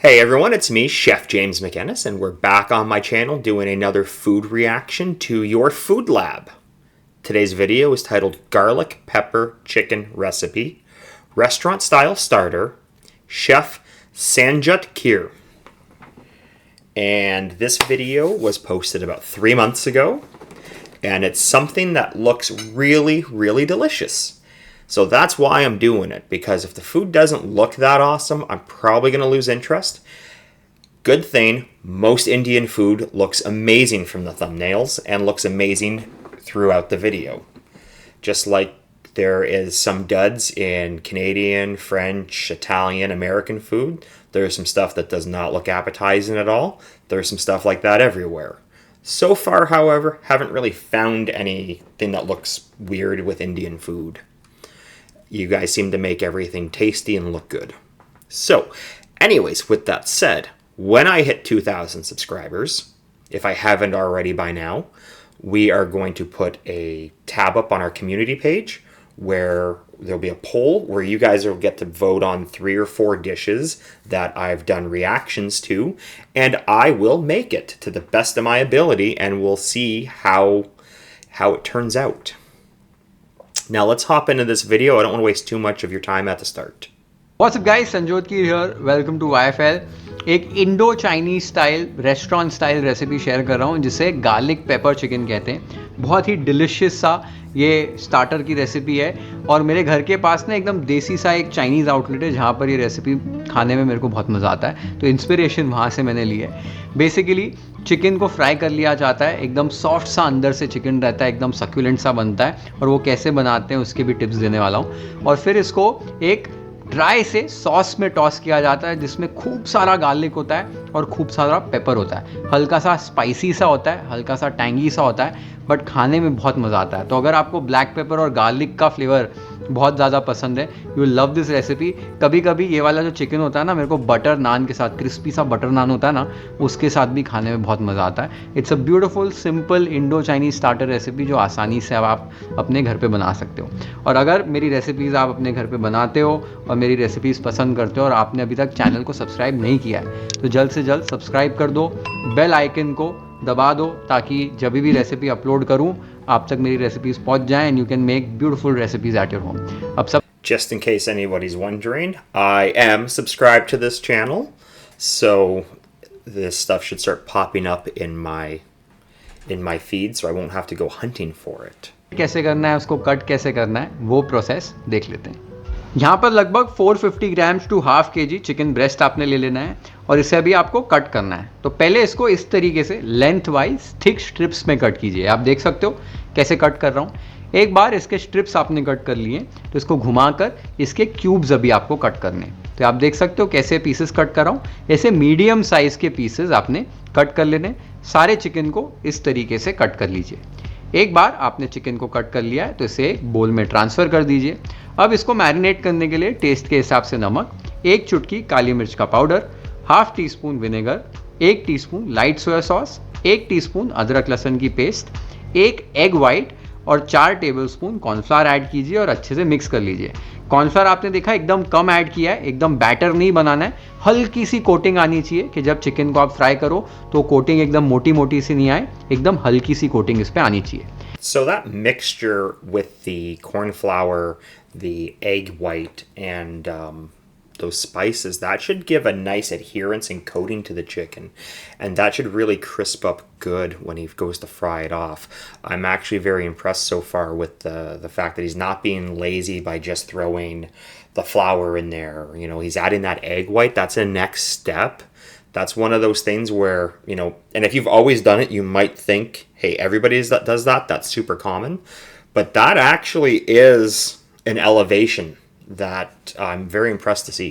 Hey everyone, it's me, Chef James MacInnis, and we're back on my channel doing another food reaction to your food lab. Today's video is titled Garlic Pepper Chicken Recipe, Restaurant Style Starter, Chef Sanjyot Keer. And this video was posted about 3 months ago, and it's something that looks really, really delicious. So that's why I'm doing it, because if the food doesn't look that awesome, I'm probably going to lose interest. Good thing, most Indian food looks amazing from the thumbnails and looks amazing throughout the video. Just like there is some duds in Canadian, French, Italian, American food, there's some stuff that does not look appetizing at all. There's some stuff like that everywhere. So far, however, haven't really found anything that looks weird with Indian food. You guys seem to make everything tasty and look good. So, anyways, with that said, when I hit 2,000 subscribers, if I haven't already by now, we are going to put a tab up on our community page where there'll be a poll where you guys will get to vote on 3 or 4 dishes that I've done reactions to, and I will make it to the best of my ability, and we'll see how it turns out. Now let's hop into this video. I don't want to waste too much of your time at the start. What's up guys, Sanjyot Keer here. Welcome to YFL. एक Indo Chinese style restaurant style recipe share कर रहा हूँ जिसे garlic pepper chicken कहते हैं। बहुत ही delicious सा ये स्टार्टर की रेसिपी है और मेरे घर के पास ना एकदम देसी सा एक चाइनीज़ आउटलेट है जहाँ पर ये रेसिपी खाने में मेरे को बहुत मज़ा आता है, तो इंस्पिरेशन वहाँ से मैंने ली है। बेसिकली चिकन को फ्राई कर लिया जाता है, एकदम सॉफ्ट सा अंदर से चिकन रहता है, एकदम सक्यूलेंट सा बनता है, और वो कैसे बनाते हैं उसके भी टिप्स देने वाला हूँ। और फिर इसको एक ड्राई से सॉस में टॉस किया जाता है जिसमें खूब सारा गार्लिक होता है और खूब सारा पेपर होता है। हल्का सा स्पाइसी सा होता है, हल्का सा टैंगी सा होता है, बट खाने में बहुत मज़ा आता है। तो अगर आपको ब्लैक पेपर और गार्लिक का फ्लेवर बहुत ज़्यादा पसंद है, you will love this recipe. कभी कभी ये वाला जो चिकन होता है ना, मेरे को बटर नान के साथ, क्रिस्पी सा बटर नान होता है ना, उसके साथ भी खाने में बहुत मज़ा आता है। It's a beautiful simple Indo Chinese starter recipe जो आसानी से अब आप अपने घर पे बना सकते हो। और अगर मेरी रेसिपीज़ आप अपने घर पे बनाते हो और मेरी रेसिपीज़ पसंद करते हो और आपने अभी तक चैनल को सब्सक्राइब नहीं किया है, तो जल्द से जल्द सब्सक्राइब कर दो, बेल आइकन को दबा दो ताकि जब भी रेसिपी अपलोड करूं आप तक मेरी रेसिपीज पहुंच जाएं and you can make beautiful recipes at your home. अब सब Just in case anybody's wondering, I am subscribed to this channel, so this stuff should start popping up in my feed, so I won't have to go hunting for it. कैसे करना है, उसको cut कैसे करना है, वो process देख लेते हैं। यहाँ पर लगभग 450 grams to half KG chicken breast आपने ले लेना है और इसे अभी आपको कट करना है। तो पहले इसको इस तरीके से लेंथ वाइज थिक स्ट्रिप्स में कट कीजिए। आप देख सकते हो कैसे कट कर रहा हूँ। एक बार इसके स्ट्रिप्स आपने कट कर लिए तो इसको घुमाकर इसके क्यूब्स अभी आपको कट करने हैं। तो आप देख सकते हो कैसे पीसेस कट कर रहा हूँ। ऐसे मीडियम साइज के पीसेस आपने कट कर लेने। सारे चिकन को इस तरीके से कट कर लीजिए। एक बार आपने चिकन को कट कर लिया है तो इसे एक बोल में ट्रांसफ़र कर दीजिए। अब इसको मैरिनेट करने के लिए टेस्ट के हिसाब से नमक, 1 चुटकी काली मिर्च का powder, half tea spoon vinegar, 1 teaspoon light soya sauce, 1 teaspoon अदरक लहसुन की पेस्ट, 1 एग वाइट और 4 टेबलस्पून कॉर्नफ्लावर ऐड कीजिए और अच्छे से मिक्स कर लीजिए। कॉर्नफ्लावर आपने देखा एकदम कम ऐड किया है, एकदम बैटर नहीं बनाना है, हल्की सी कोटिंग आनी चाहिए कि जब चिकन को आप फ्राई करो तो कोटिंग एकदम मोटी मोटी सी नहीं आए, एकदम हल्की सी कोटिंग इस पे आनी चाहिए। So that mixture with the corn flour, the egg white, and those spices, that should give a nice adherence and coating to the chicken, and that should really crisp up good when he goes to fry it off. I'm actually very impressed so far with the fact that he's not being lazy by just throwing the flour in there. You know, he's adding that egg white. That's a next step. That's one of those things where, you know, and if you've always done it, you might think, hey, everybody does that. That's super common. But that actually is an elevation that I'm very impressed to see.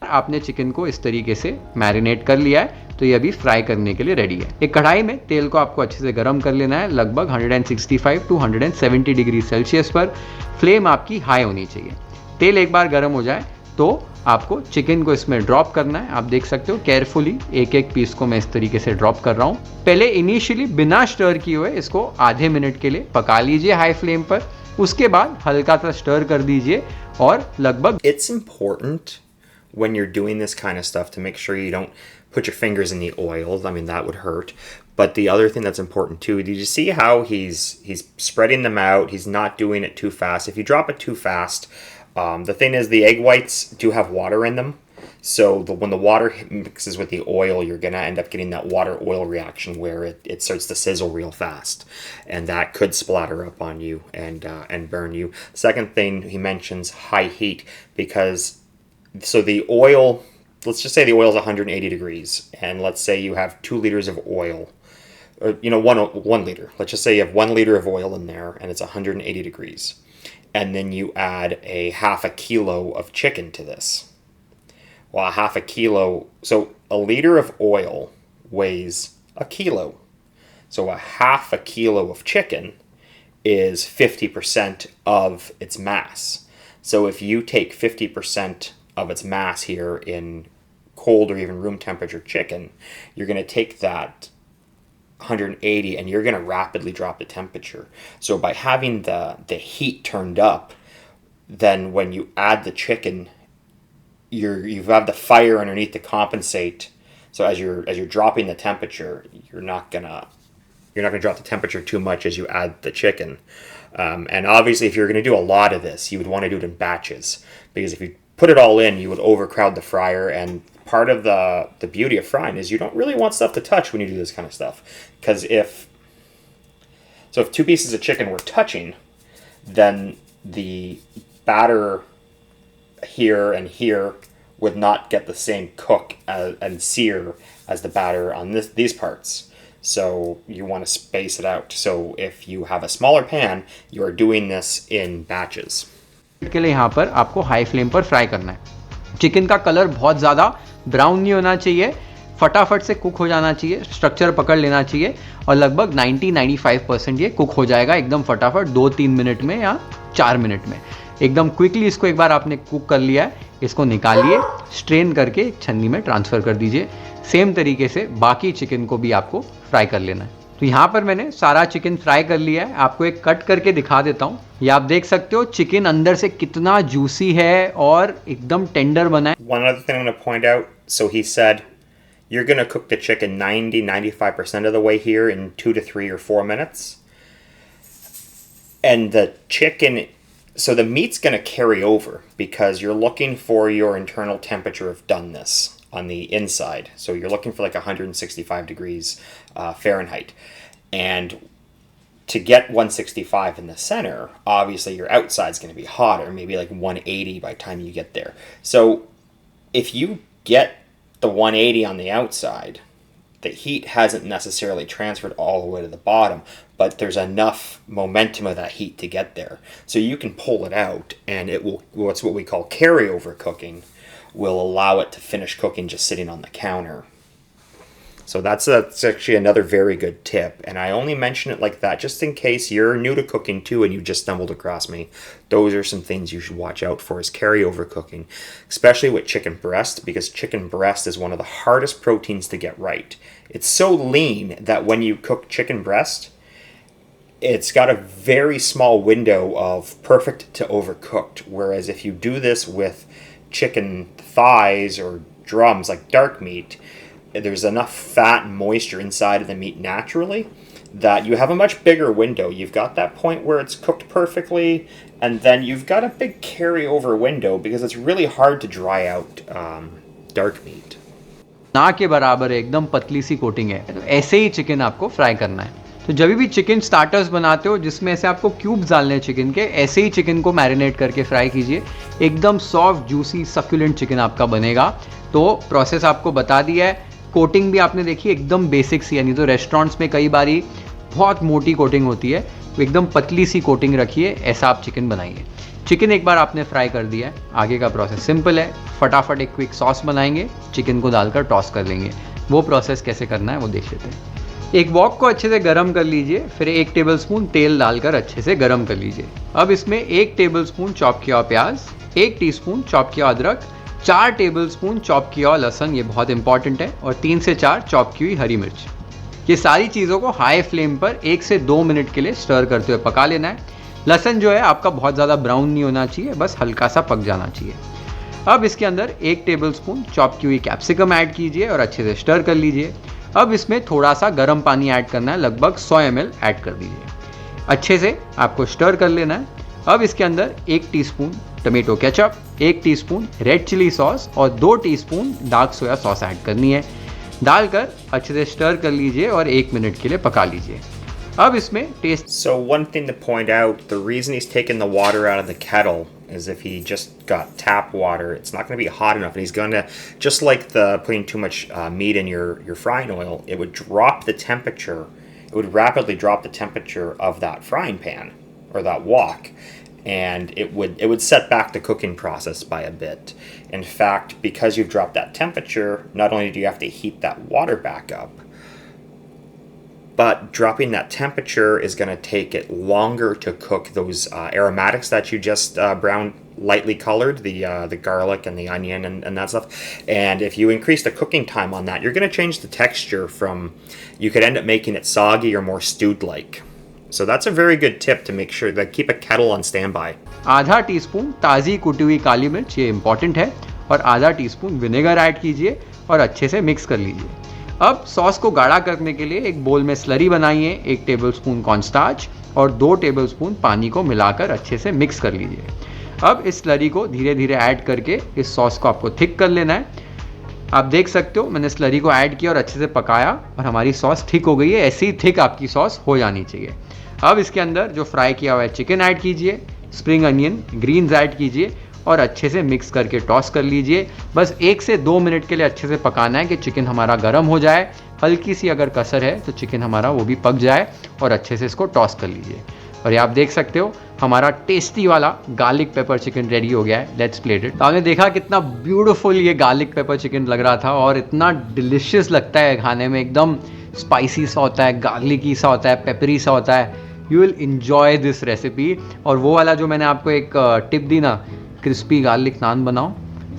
आपने chicken को इस तरीके से marinate कर लिया है तो ये अभी फ्राई करने के लिए रेडी है। एक कढ़ाई में तेल को आपको अच्छे से गर्म कर लेना है, लगभग 165 टू 170 डिग्री सेल्सियस पर। फ्लेम आपकी हाई होनी चाहिए। तेल एक बार गर्म हो जाए तो आपको चिकन को इसमें ड्रॉप करना है। आप देख सकते हो केयरफुली एक एक पीस को मैं इस तरीके से ड्रॉप कर रहा हूँ। पहले इनिशियली बिना स्टर किए हुए इसको आधे मिनट के लिए पका लीजिए हाई फ्लेम पर। उसके बाद हल्का सा स्टर कर दीजिए और लगभग It's important when you're doing this kind of stuff to make sure you don't put your fingers in the oil. I mean, that would hurt. But the other thing that's important too, did you see how he's spreading them out? He's not doing it too fast. If you drop it too fast, the thing is the egg whites do have water in them. So when the water mixes with the oil, you're going to end up getting that water-oil reaction where it starts to sizzle real fast. And that could splatter up on you and burn you. Second thing, he mentions high heat because, so the oil, let's just say the oil is 180 degrees. And let's say you have 2 liters of oil. Or, one liter. Let's just say you have 1 liter of oil in there and it's 180 degrees. And then you add a half a kilo of chicken to this. Well, a half a kilo, so a liter of oil weighs a kilo. So a half a kilo of chicken is 50% of its mass. So if you take 50% of its mass here in cold or even room temperature chicken, you're going to take that 180 and you're going to rapidly drop the temperature. So by having the heat turned up, then when you add the chicken, you have the fire underneath to compensate. So as you're dropping the temperature, you're not gonna drop the temperature too much as you add the chicken. And obviously, if you're going to do a lot of this, you would want to do it in batches, because if you put it all in, you would overcrowd the fryer. And part of the beauty of frying is you don't really want stuff to touch when you do this kind of stuff, because if 2 pieces of chicken were touching, then the batter here and here would not get the same cook and sear as the batter on these parts. So you want to space it out. So if you have a smaller pan, you are doing this in batches. के लिए यहाँ पर आपको high flame पर fry करना है। Chicken का colour बहुत ज़्यादा ब्राउन नहीं होना चाहिए, फटाफट से कुक हो जाना चाहिए, स्ट्रक्चर पकड़ लेना चाहिए और लगभग 90-95% ये कुक हो जाएगा एकदम फटाफट 2-3 मिनट में या 4 मिनट में। एकदम क्विकली इसको एक बार आपने कुक कर लिया है, इसको निकालिए, स्ट्रेन करके एक छन्नी में ट्रांसफ़र कर दीजिए। सेम तरीके से बाकी चिकन को भी आपको फ्राई कर लेना है। तो यहाँ पर मैंने सारा चिकन फ्राई कर लिया है, आपको एक कट करके दिखा देता हूँ। ये आप देख सकते हो चिकन अंदर से कितना जूसी है और एकदम टेंडर बना है। One other thing I'm going to point out, so he said you're going to cook the chicken 90-95% of the way here in 2 to 3 or 4 minutes. And the chicken, so the meat's going to carry over because you're looking for your internal temperature of doneness on the inside. So you're looking for like 165 degrees Fahrenheit. And to get 165 in the center, obviously your outside's going to be hotter, maybe like 180 by the time you get there. So if you get the 180 on the outside, the heat hasn't necessarily transferred all the way to the bottom, but there's enough momentum of that heat to get there. So you can pull it out, and it will, what's what we call carryover cooking, will allow it to finish cooking just sitting on the counter. So that's actually another very good tip, and I only mention it like that just in case you're new to cooking too and you just stumbled across me. Those are some things you should watch out for, is carryover cooking, especially with chicken breast, because chicken breast is one of the hardest proteins to get right. It's so lean that when you cook chicken breast, it's got a very small window of perfect to overcooked, whereas if you do this with chicken thighs or drums like dark meat, there's enough fat and moisture inside of the meat naturally that you have a much bigger window. You've got that point where it's cooked perfectly, and then you've got a big carryover window because it's really hard to dry out dark meat. ना के बराबर एकदम पतली सी coating है, तो ऐसे ही chicken आपको fry करना है। तो जब भी चिकन स्टार्टर्स बनाते हो जिसमें से आपको क्यूब्स डालने हैं चिकन के, ऐसे ही चिकन को मैरिनेट करके फ्राई कीजिए, एकदम सॉफ्ट जूसी सक्यूलेंट चिकन आपका बनेगा। तो प्रोसेस आपको बता दिया है, कोटिंग भी आपने देखी एकदम बेसिक सी, यानी तो रेस्टोरेंट्स में कई बारी बहुत मोटी कोटिंग होती है, तो एकदम पतली सी कोटिंग रखिए, ऐसा आप चिकन बनाइए। चिकन एक बार आपने फ्राई कर दिया है, आगे का प्रोसेस सिंपल है, फटाफट एक क्विक सॉस बनाएंगे, चिकन को डालकर टॉस कर लेंगे। वो प्रोसेस कैसे करना है वो देख लेते हैं। एक वॉक को अच्छे से गर्म कर लीजिए, फिर 1 टेबलस्पून तेल डालकर अच्छे से गर्म कर लीजिए। अब इसमें 1 टेबलस्पून चॉप किया हुआ प्याज, 1 टीस्पून चॉप किया अदरक, 4 टेबलस्पून चॉप किया हुआ लहसुन, ये बहुत इंपॉर्टेंट है, और 3 से 4 चॉप की हुई हरी मिर्च। ये सारी चीज़ों को हाई फ्लेम पर 1 से 2 मिनट के लिए स्टर करते हुए पका लेना है। लहसुन जो है आपका बहुत ज़्यादा ब्राउन नहीं होना चाहिए, बस हल्का सा पक जाना चाहिए। अब इसके अंदर 1 टेबलस्पून चॉप की हुई कैप्सिकम ऐड कीजिए और अच्छे से स्टर कर लीजिए। अब इसमें थोड़ा सा गर्म पानी ऐड करना है, लगभग 100 ml ऐड कर दीजिए। अच्छे से आपको स्टर कर लेना है। अब इसके अंदर 1 teaspoon tomato ketchup, 1 teaspoon red chilli sauce और 2 teaspoon dark soya sauce add करनी है। डालकर अच्छे से स्टर कर लीजिए और 1 मिनट के लिए पका लीजिए। अब इसमें test So one thing to point out, the reason he's taking the water out of the kettle is if he just got tap water, it's not going to be hot enough, and he's going to, just like the putting too much meat in your frying oil, it would drop the temperature. It would rapidly drop the temperature of that frying pan or that wok, and it would set back the cooking process by a bit. In fact, because you've dropped that temperature, not only do you have to heat that water back up, but dropping that temperature is going to take it longer to cook those aromatics that you just browned, lightly colored, the garlic and the onion and that stuff. And if you increase the cooking time on that, you're going to change the texture from, you could end up making it soggy or more stewed like. So that's a very good tip to make sure that keep a kettle on standby. आधा teaspoon ताज़ी कुटी हुई काली मिर्च, ये important है, और आधा teaspoon vinegar add कीजिए और अच्छे से मिक्स कर लीजिए। अब सॉस को गाढ़ा करने के लिए एक बोल में स्लरी बनाइए, 1 टेबलस्पून कॉर्नस्टार्च और 2 टेबलस्पून पानी को मिलाकर अच्छे से मिक्स कर लीजिए। अब इस स्लरी को धीरे धीरे ऐड करके इस सॉस को आपको थिक कर लेना है। आप देख सकते हो मैंने स्लरी को ऐड किया और अच्छे से पकाया और हमारी सॉस थिक हो गई है। ऐसी ही थिक आपकी सॉस हो जानी चाहिए। अब इसके अंदर जो फ्राई किया हुआ है चिकन ऐड कीजिए, स्प्रिंग अनियन ग्रीन्स ऐड कीजिए और अच्छे से मिक्स करके टॉस कर लीजिए। बस 1 से 2 मिनट के लिए अच्छे से पकाना है कि चिकन हमारा गर्म हो जाए। हल्की सी अगर कसर है तो चिकन हमारा वो भी पक जाए और अच्छे से इसको टॉस कर लीजिए। और ये आप देख सकते हो हमारा टेस्टी वाला गार्लिक पेपर चिकन रेडी हो गया है। Let's plate it. तो आपने देखा कितना ब्यूटीफुल ये गार्लिक पेपर चिकन लग रहा था और इतना डिलिशियस लगता है खाने में, एकदम स्पाइसी सा होता है, गार्लिकी सा होता है, पेपरी सा होता है। You will enjoy this recipe. और वो वाला जो मैंने आपको एक टिप दी ना, क्रिस्पी गार्लिक नान बनाओ,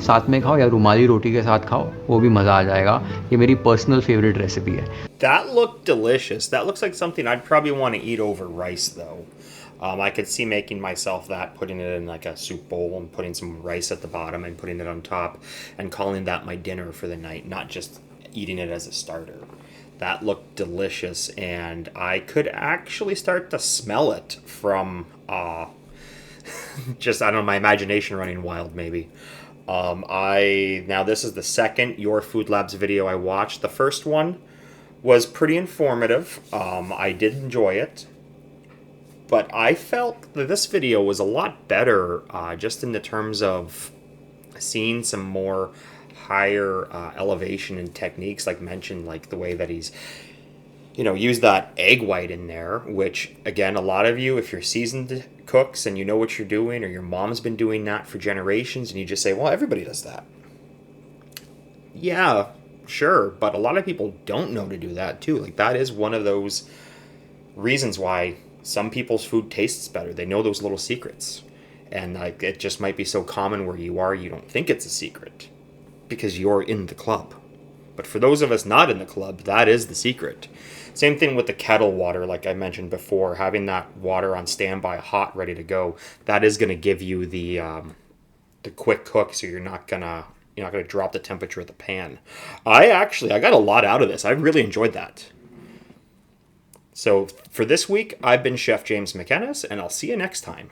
साथ में खाओ या रुमाली रोटी के साथ खाओ, वो भी मज़ा आ जाएगा। ये मेरी पर्सनल फेवरेट रेसिपी है। That looked delicious. That looks like something I'd probably want to eat over rice, though. I could see making myself that, putting it in like a soup bowl and putting some rice at the bottom and putting it on top and calling that my dinner for the night, not just eating it as a starter. That looked delicious, and I could actually start to smell it from just, I don't know, my imagination running wild, maybe. Now this is the second Your Food Labs video I watched. The first one was pretty informative. I did enjoy it, but I felt that this video was a lot better, just in the terms of seeing some more higher elevation and techniques, like mentioned, like the way that he's used that egg white in there, which again, a lot of you, if you're seasoned cooks and you know what you're doing, or your mom's been doing that for generations, and you just say, well, everybody does that. Yeah, sure, but a lot of people don't know to do that too. Like, that is one of those reasons why some people's food tastes better. They know those little secrets, and like, it just might be so common where you are, you don't think it's a secret because you're in the club. But for those of us not in the club, that is the secret. Same thing with the kettle water, like I mentioned before, having that water on standby, hot, ready to go. That is going to give you the quick cook, so you're not gonna drop the temperature of the pan. I got a lot out of this. I really enjoyed that. So for this week, I've been Chef James MacInnis, and I'll see you next time.